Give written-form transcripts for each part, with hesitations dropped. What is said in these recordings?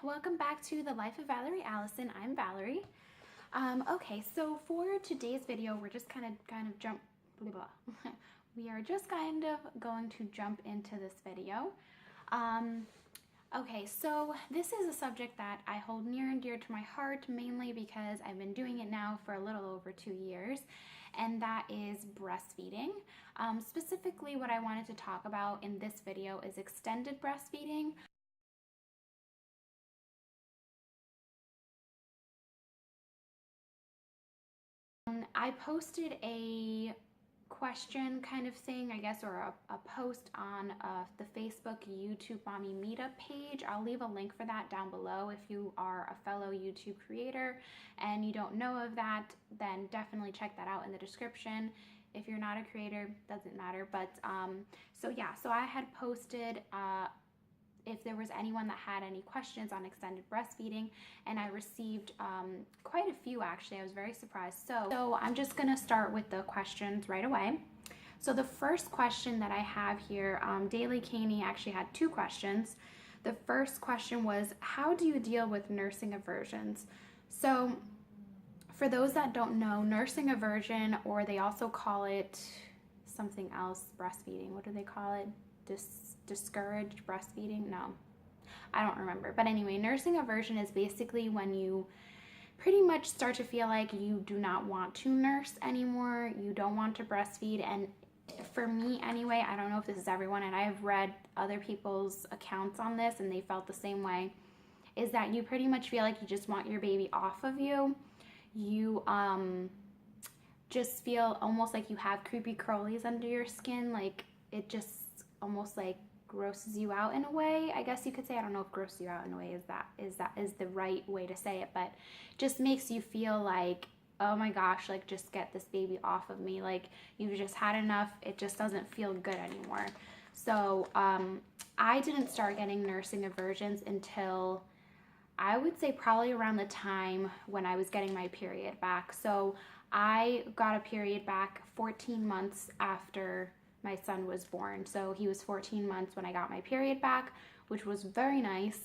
welcome back to the Life of Valerie Allison. I'm Valerie. Okay, so for today's video, we're just kind of we are just kind of going to jump into this video. Okay, so this is a subject that I hold near and dear to my heart, mainly because I've been doing it now for a little over 2 years, and that is breastfeeding. Specifically, what I wanted to talk about in this video is extended breastfeeding. I posted a question kind of thing, I guess, or a post on the Facebook YouTube Mommy Meetup page. I'll leave a link for that down below. If you are a fellow YouTube creator and you don't know of that, then definitely check that out in the description. If you're not a creator, doesn't matter. But so I had posted if there was anyone that had any questions on extended breastfeeding, and I received quite a few actually. I was very surprised. So I'm just gonna start with the questions right away. So the first question that I have here, Daily Caney actually had 2 questions. The first question was, how do you deal with nursing aversions? So for those that don't know, nursing aversion, or they also call it something else, breastfeeding, what do they call it? Discouraged breastfeeding? No, I don't remember. But anyway, nursing aversion is basically when you pretty much start to feel like you do not want to nurse anymore, you don't want to breastfeed. And for me anyway, I don't know if this is everyone, and I have read other people's accounts on this and they felt the same way, is that you pretty much feel like you just want your baby off of you. You just feel almost like you have creepy crawlies under your skin, like it just almost like grosses you out in a way, I guess you could say. I don't know if gross you out in a way is the right way to say it, but just makes you feel like, oh my gosh, like just get this baby off of me, like you've just had enough, it just doesn't feel good anymore. So I didn't start getting nursing aversions until I would say probably around the time when I was getting my period back. So I got a period back 14 months after my son was born. So he was 14 months when I got my period back, which was very nice.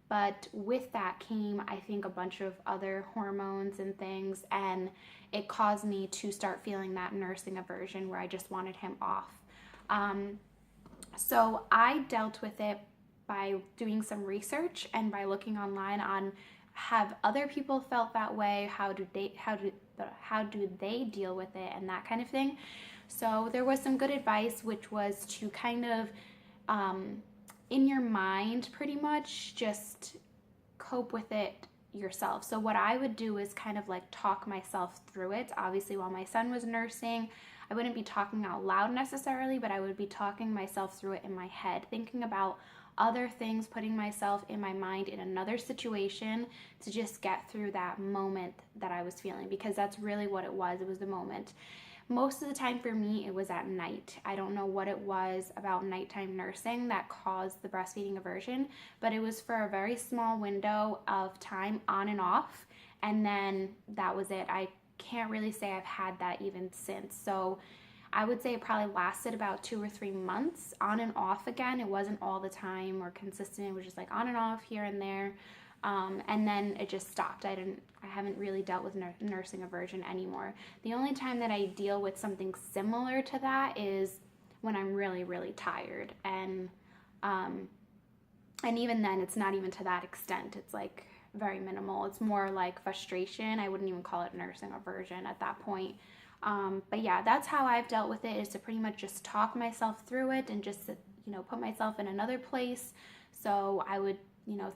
But with that came, I think, a bunch of other hormones and things, and it caused me to start feeling that nursing aversion where I just wanted him off. So I dealt with it by doing some research and by looking online on, have other people felt that way? How do they deal with it, and that kind of thing. So there was some good advice, which was to kind of, in your mind, pretty much just cope with it yourself. So what I would do is kind of like talk myself through it. Obviously, while my son was nursing, I wouldn't be talking out loud necessarily, but I would be talking myself through it in my head, thinking about other things, putting myself in my mind in another situation to just get through that moment that I was feeling, because that's really what it was. It was the moment. Most of the time for me, it was at night. I don't know what it was about nighttime nursing that caused the breastfeeding aversion, but it was for a very small window of time, on and off, and then that was it. I can't really say I've had that even since. So I would say it probably lasted about 2 or 3 months, on and off again. It wasn't all the time or consistent. It was just like on and off here and there. And then it just stopped. I haven't really dealt with nursing aversion anymore. The only time that I deal with something similar to that is when I'm really, really tired. And even then, it's not even to that extent. It's like very minimal. It's more like frustration. I wouldn't even call it nursing aversion at that point. But yeah, that's how I've dealt with it, is to pretty much just talk myself through it and just, put myself in another place. So I would,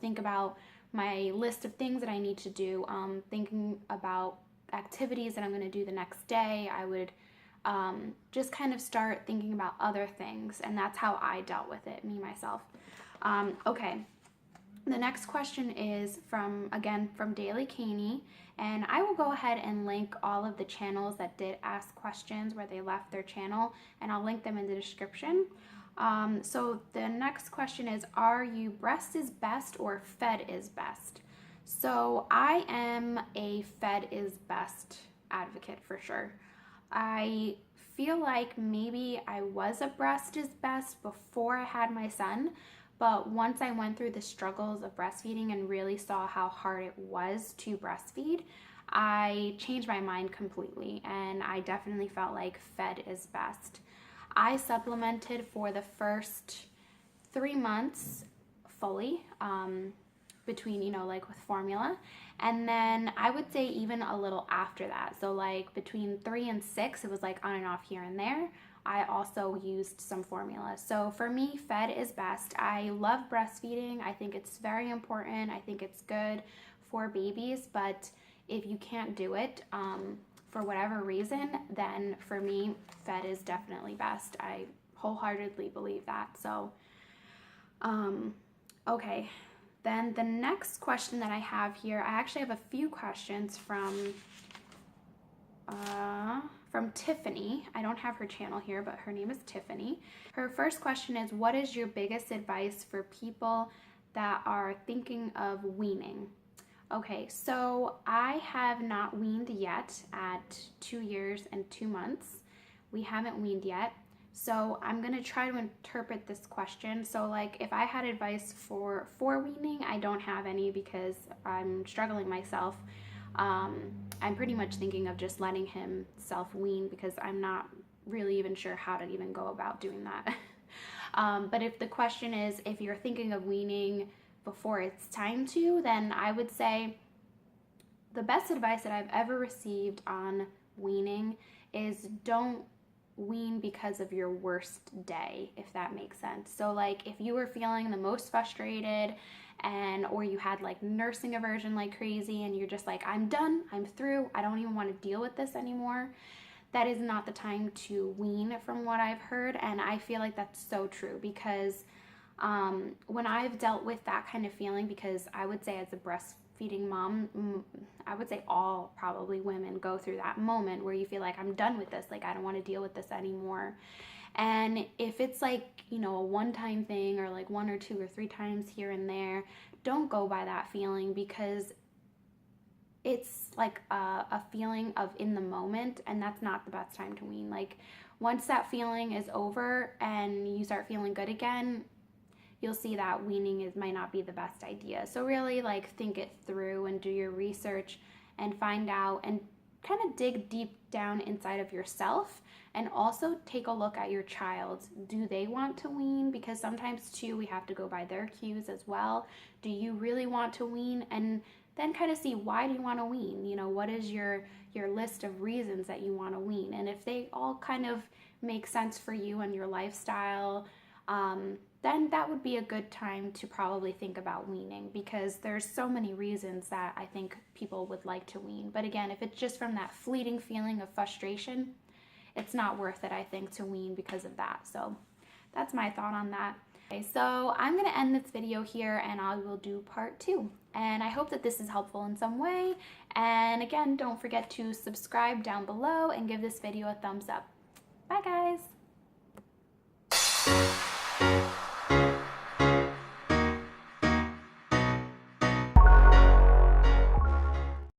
think about my list of things that I need to do, thinking about activities that I'm going to do the next day. I would just kind of start thinking about other things, and that's how I dealt with it, me, myself. Okay. The next question is from Daily Caney, and I will go ahead and link all of the channels that did ask questions where they left their channel, and I'll link them in the description. So the next question is, are you breast is best or fed is best? So I am a fed is best advocate for sure. I feel like maybe I was a breast is best before I had my son, But once I went through the struggles of breastfeeding and really saw how hard it was to breastfeed, I changed my mind completely, and I definitely felt like fed is best. I supplemented for the first 3 months fully, between, you know, like with formula. And then I would say even a little after that. So like between 3 and 6, it was like on and off here and there. I also used some formula. So for me, fed is best. I love breastfeeding. I think it's very important. I think it's good for babies, but if you can't do it, for whatever reason, then for me, fed is definitely best. I wholeheartedly believe that. So, okay. Then the next question that I have here, I actually have a few questions from Tiffany. I don't have her channel here, but her name is Tiffany. Her first question is, what is your biggest advice for people that are thinking of weaning? Okay, so I have not weaned yet at 2 years and 2 months. We haven't weaned yet. So I'm going to try to interpret this question. So like if I had advice for weaning, I don't have any because I'm struggling myself. I'm pretty much thinking of just letting him self-wean because I'm not really even sure how to even go about doing that. But if the question is if you're thinking of weaning before it's time to, then I would say the best advice that I've ever received on weaning is don't wean because of your worst day, if that makes sense. So like if you were feeling the most frustrated or you had like nursing aversion like crazy and you're just like, I'm done, I'm through, I don't even want to deal with this anymore, that is not the time to wean from what I've heard. And I feel like that's so true because when I've dealt with that kind of feeling, because I would say as a breastfeeding mom, I would say all probably women go through that moment where you feel like I'm done with this, like I don't want to deal with this anymore. And if it's like, you know, a one-time thing or like 1 or 2 or 3 times here and there, don't go by that feeling because it's like a feeling of in the moment, and that's not the best time to wean. Like once that feeling is over and you start feeling good again, you'll see that weaning might not be the best idea. So really like think it through and do your research and find out and kind of dig deep down inside of yourself, and also take a look at your child. Do they want to wean? Because sometimes too we have to go by their cues as well. Do you really want to wean? And then kind of see, why do you want to wean? You know, what is your list of reasons that you want to wean? And if they all kind of make sense for you and your lifestyle, then that would be a good time to probably think about weaning, because there's so many reasons that I think people would like to wean. But again, if it's just from that fleeting feeling of frustration, it's not worth it, I think, to wean because of that. So that's my thought on that. Okay, so I'm going to end this video here and I will do part 2. And I hope that this is helpful in some way. And again, don't forget to subscribe down below and give this video a thumbs up. Bye guys!